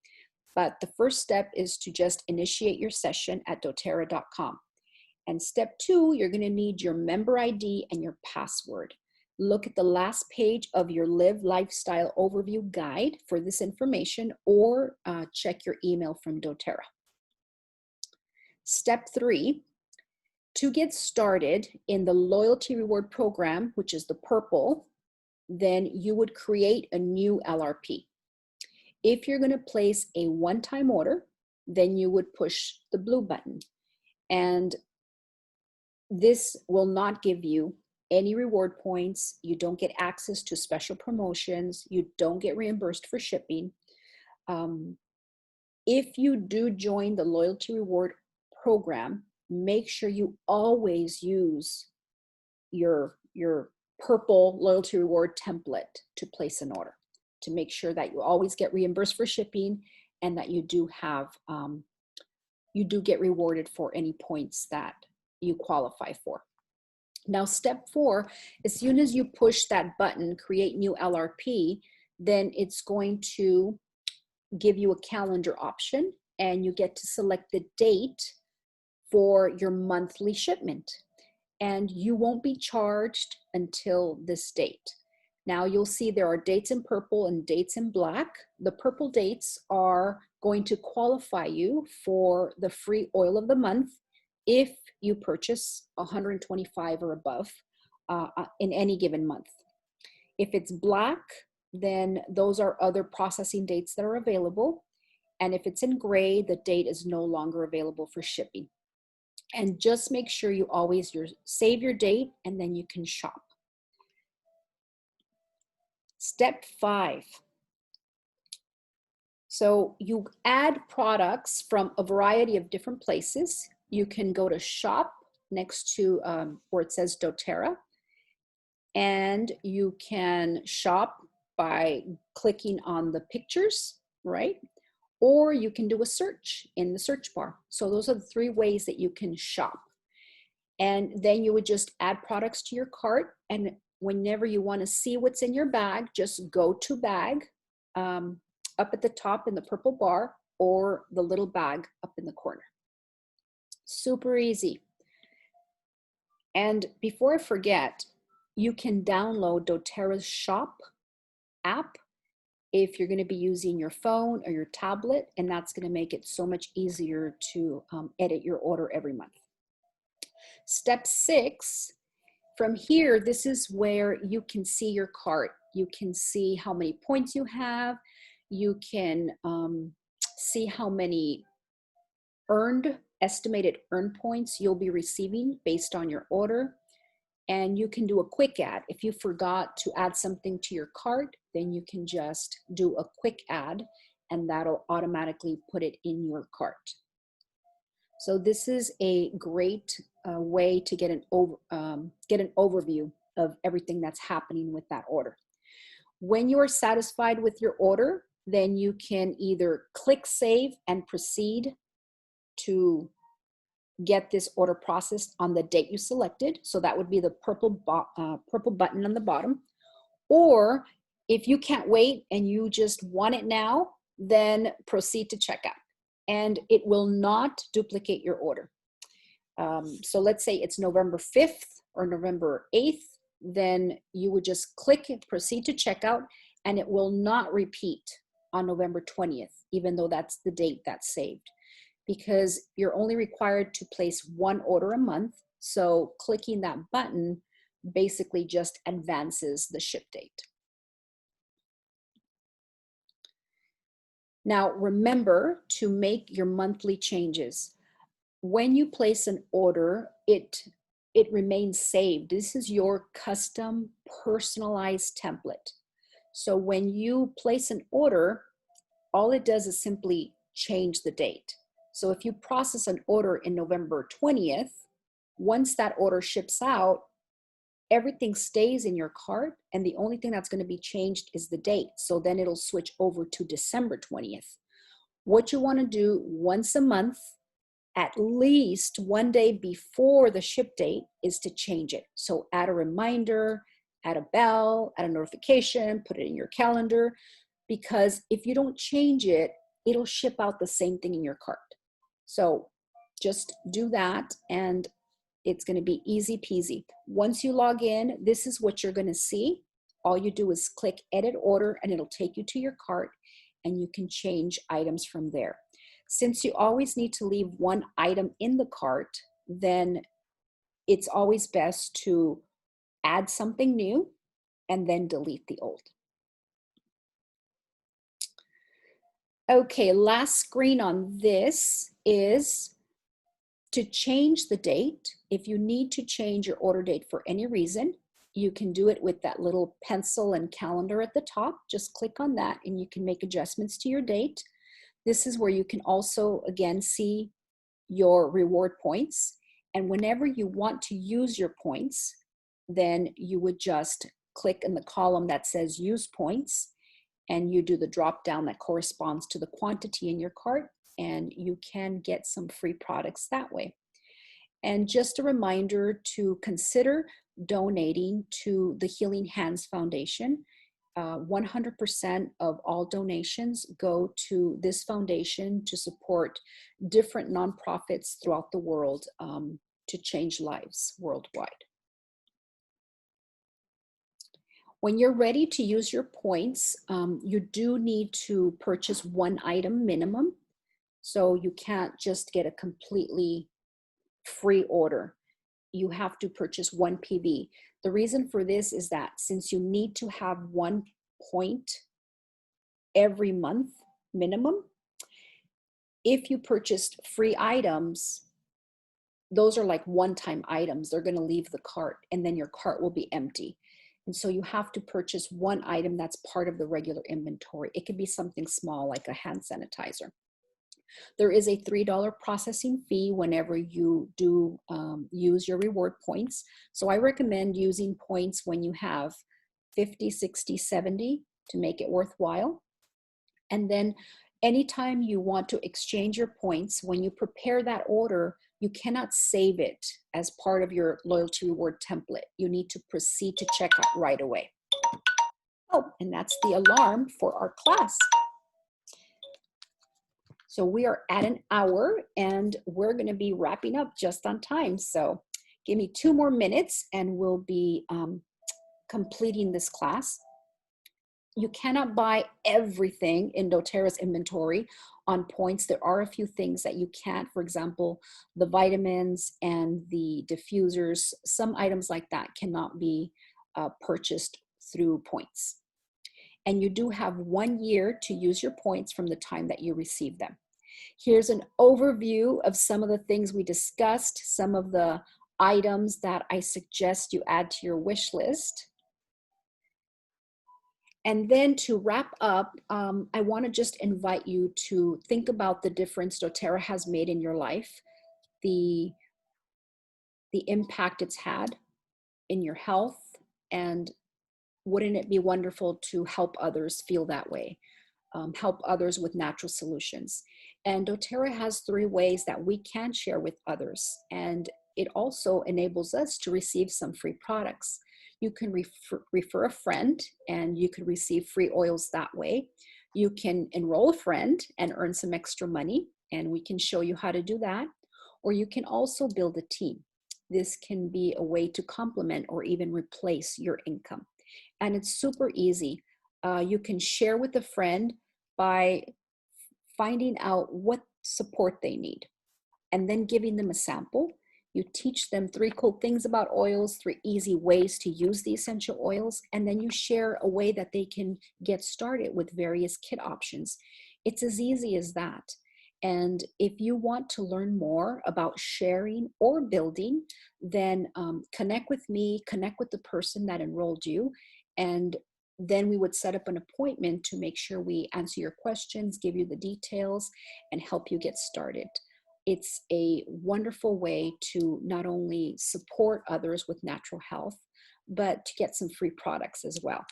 But the first step is to just initiate your session at doTERRA.com. And step 2, you're going to need your member ID and your password. Look at the last page of your Live Lifestyle Overview Guide for this information, or check your email from doTERRA. Step 3, to get started in the Loyalty Reward Program, which is the purple, then you would create a new LRP. If you're going to place a one-time order, then you would push the blue button. And this will not give you any reward points. You don't get access to special promotions. You don't get reimbursed for shipping. If you do join the Loyalty Reward Program, make sure you always use your purple Loyalty Reward template to place an order, to make sure that you always get reimbursed for shipping and that you do have, you do get rewarded for any points that you qualify for. Now, step 4, as soon as you push that button, create new LRP, then it's going to give you a calendar option, and you get to select the date for your monthly shipment. And you won't be charged until this date. Now you'll see there are dates in purple and dates in black. The purple dates are going to qualify you for the free oil of the month if you purchase 125 or above in any given month. If it's black, then those are other processing dates that are available. And if it's in gray, the date is no longer available for shipping. And just make sure you always save your date and then you can shop. Step 5. So you add products from a variety of different places. You can go to shop next to where it says doTERRA, and you can shop by clicking on the pictures, right? Or you can do a search in the search bar. So those are the 3 ways that you can shop. And then you would just add products to your cart, and whenever you want to see what's in your bag, just go to bag up at the top in the purple bar, or the little bag up in the corner. Super easy. And before I forget, you can download doTERRA's shop app if you're going to be using your phone or your tablet, and that's going to make it so much easier to edit your order every month. Step 6, from here, this is where you can see your cart. You can see how many points you have. You can see how many estimated earned points you'll be receiving based on your order. And you can do a quick add. If you forgot to add something to your cart, then you can just do a quick add, and that'll automatically put it in your cart. So this is a great way to get an overview of everything that's happening with that order. When you are satisfied with your order, then you can either click save and proceed to get this order processed on the date you selected. So that would be the purple button on the bottom. Or if you can't wait and you just want it now, then proceed to checkout, and it will not duplicate your order. So let's say it's November 5th or November 8th, then you would just click proceed to checkout, and it will not repeat on November 20th, even though that's the date that's saved, because you're only required to place 1 order a month. So clicking that button basically just advances the ship date. Now remember to make your monthly changes. When you place an order, it remains saved. This is your custom personalized template. So when you place an order, all it does is simply change the date. So if you process an order in November 20th, once that order ships out, everything stays in your cart, and the only thing that's going to be changed is the date. So then it'll switch over to December 20th. What you want to do once a month, at least 1 day before the ship date, is to change it. So add a reminder, add a bell, add a notification, put it in your calendar, because if you don't change it, it'll ship out the same thing in your cart. So just do that, and it's going to be easy peasy. Once you log in, this is what you're going to see. All you do is click edit order, and it'll take you to your cart, and you can change items from there. Since you always need to leave 1 item in the cart, then it's always best to add something new and then delete the old. Okay, last screen on this is to change the date. If you need to change your order date for any reason, you can do it with that little pencil and calendar at the top. Just click on that and you can make adjustments to your date. This is where you can also, again, see your reward points. And whenever you want to use your points, then you would just click in the column that says use points, and you do the drop down that corresponds to the quantity in your cart, and you can get some free products that way. And just a reminder to consider donating to the Healing Hands Foundation. 100% of all donations go to this foundation to support different nonprofits throughout the world to change lives worldwide. When you're ready to use your points, you do need to purchase one item minimum. So you can't just get a completely free order. You have to purchase one PV. The reason for this is that since you need to have 1 point every month minimum, if you purchased free items, those are like one-time items. They're going to leave the cart and then your cart will be empty. And so you have to purchase one item that's part of the regular inventory. It could be something small like a hand sanitizer. There is a $3 processing fee whenever you do use your reward points. So I recommend using points when you have 50, 60, 70 to make it worthwhile. And then anytime you want to exchange your points, when you prepare that order, you cannot save it as part of your loyalty reward template. You need to proceed to checkout right away. Oh, and that's the alarm for our class. So we are at an hour and we're going to be wrapping up just on time. So give me 2 more minutes and we'll be completing this class. You cannot buy everything in doTERRA's inventory on points. There are a few things that you can't, for example, the vitamins and the diffusers, some items like that cannot be purchased through points. And you do have 1 year to use your points from the time that you receive them. Here's an overview of some of the things we discussed, some of the items that I suggest you add to your wish list. And then to wrap up, I want to just invite you to think about the difference doTERRA has made in your life, the impact it's had in your health, and wouldn't it be wonderful to help others feel that way, help others with natural solutions. And doTERRA has 3 ways that we can share with others, and it also enables us to receive some free products. You can refer a friend and you can receive free oils that way. You can enroll a friend and earn some extra money, and we can show you how to do that. Or you can also build a team. This can be a way to complement or even replace your income. And it's super easy. You can share with a friend by finding out what support they need and then giving them a sample. You teach them 3 cool things about oils, 3 easy ways to use the essential oils, and then you share a way that they can get started with various kit options. It's as easy as that. And if you want to learn more about sharing or building, then connect with me, connect with the person that enrolled you, and then we would set up an appointment to make sure we answer your questions, give you the details, and help you get started. It's a wonderful way to not only support others with natural health, but to get some free products as well.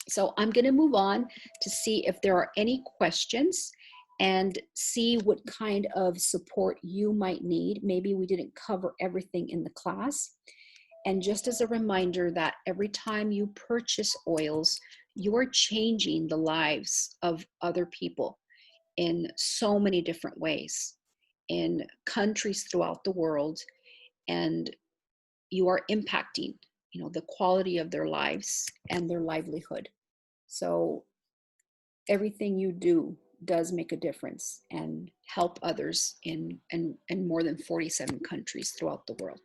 So I'm going to move on to see if there are any questions and see what kind of support you might need. Maybe we didn't cover everything in the class. And just as a reminder that every time you purchase oils, you are changing the lives of other people in so many different ways, in countries throughout the world, and you are impacting, the quality of their lives and their livelihood. So everything you do does make a difference and help others in more than 47 countries throughout the world.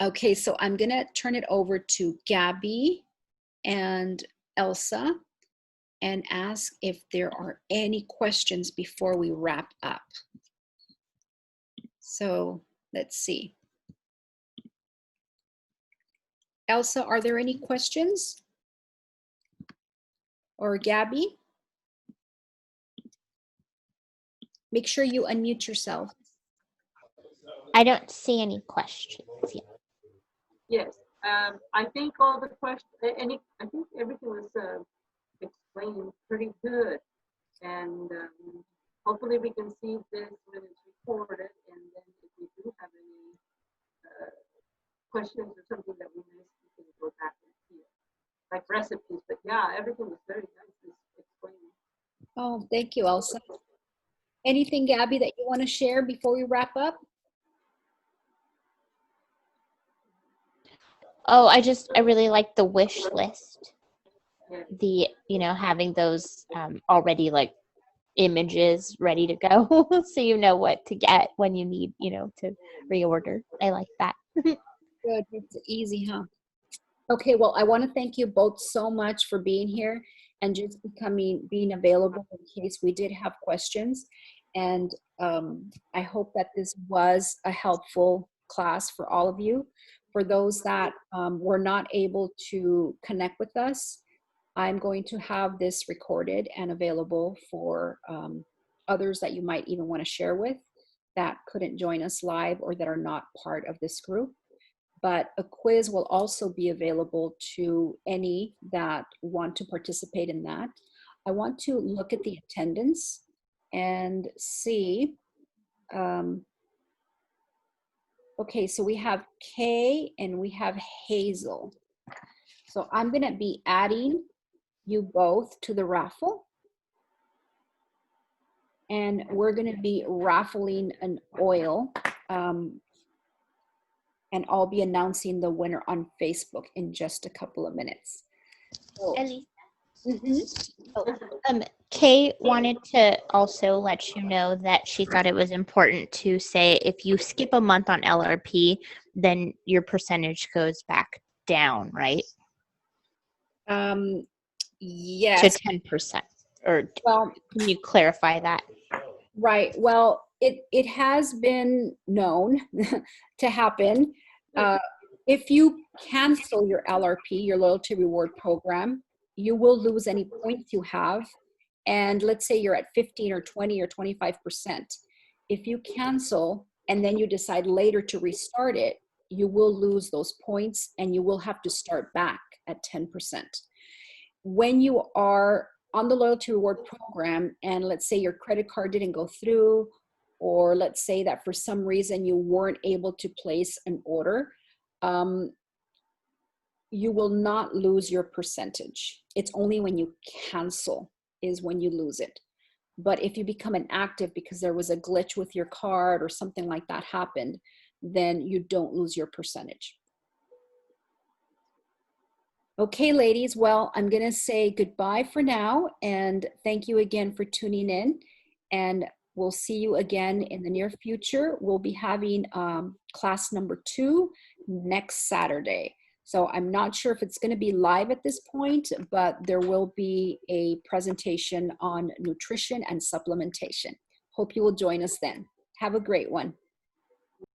Okay, so I'm gonna turn it over to Gabby and Elsa and ask if there are any questions before we wrap up. So let's see. Elsa, are there any questions? Or Gabby? Make sure you unmute yourself. I don't see any questions yet. Yes, I think all the questions, I think everything was explained pretty good. And hopefully we can see this when it's recorded. And then if we do have any questions or something that we missed, we can go back and see it. Like recipes, but yeah, everything was very nicely explained. Oh, thank you, Elsa. Anything, Gabby, that you want to share before we wrap up? Oh, I really like the wish list. Yeah. Having those already like images ready to go so you know what to get when you need, to reorder. I like that. Good. It's easy, huh? Okay, well, I want to thank you both so much for being here and just being available in case we did have questions. And I hope that this was a helpful class for all of you. For those that were not able to connect with us, I'm going to have this recorded and available for others that you might even want to share with that couldn't join us live or that are not part of this group. But a quiz will also be available to any that want to participate in that. I want to look at the attendance and see. Okay, so we have Kay and we have Hazel. So I'm going to be adding you both to the raffle. And we're going to be raffling an oil. And I'll be announcing the winner on Facebook in just a couple of minutes. So, Ellie. mm-hmm. Kay wanted to also let you know that she thought it was important to say if you skip a month on LRP, then your percentage goes back down, right? Yes. To 10%. Or Well, can you clarify that? right. Well, it has been known to happen. If you cancel your LRP, your loyalty reward program, you will lose any points you have. And let's say you're at 15 or 20 or 25%. If you cancel and then you decide later to restart it, you will lose those points and you will have to start back at 10%. When you are on the loyalty reward program and let's say your credit card didn't go through, or let's say that for some reason you weren't able to place an order, you will not lose your percentage. It's only when you cancel is when you lose it. But if you become inactive because there was a glitch with your card or something like that happened, then you don't lose your percentage. Okay, ladies, well, I'm going to say goodbye for now, and thank you again for tuning in, and we'll see you again in the near future. We'll be having class number 2 next Saturday. So I'm not sure if it's going to be live at this point, but there will be a presentation on nutrition and supplementation. Hope you will join us then. Have a great one.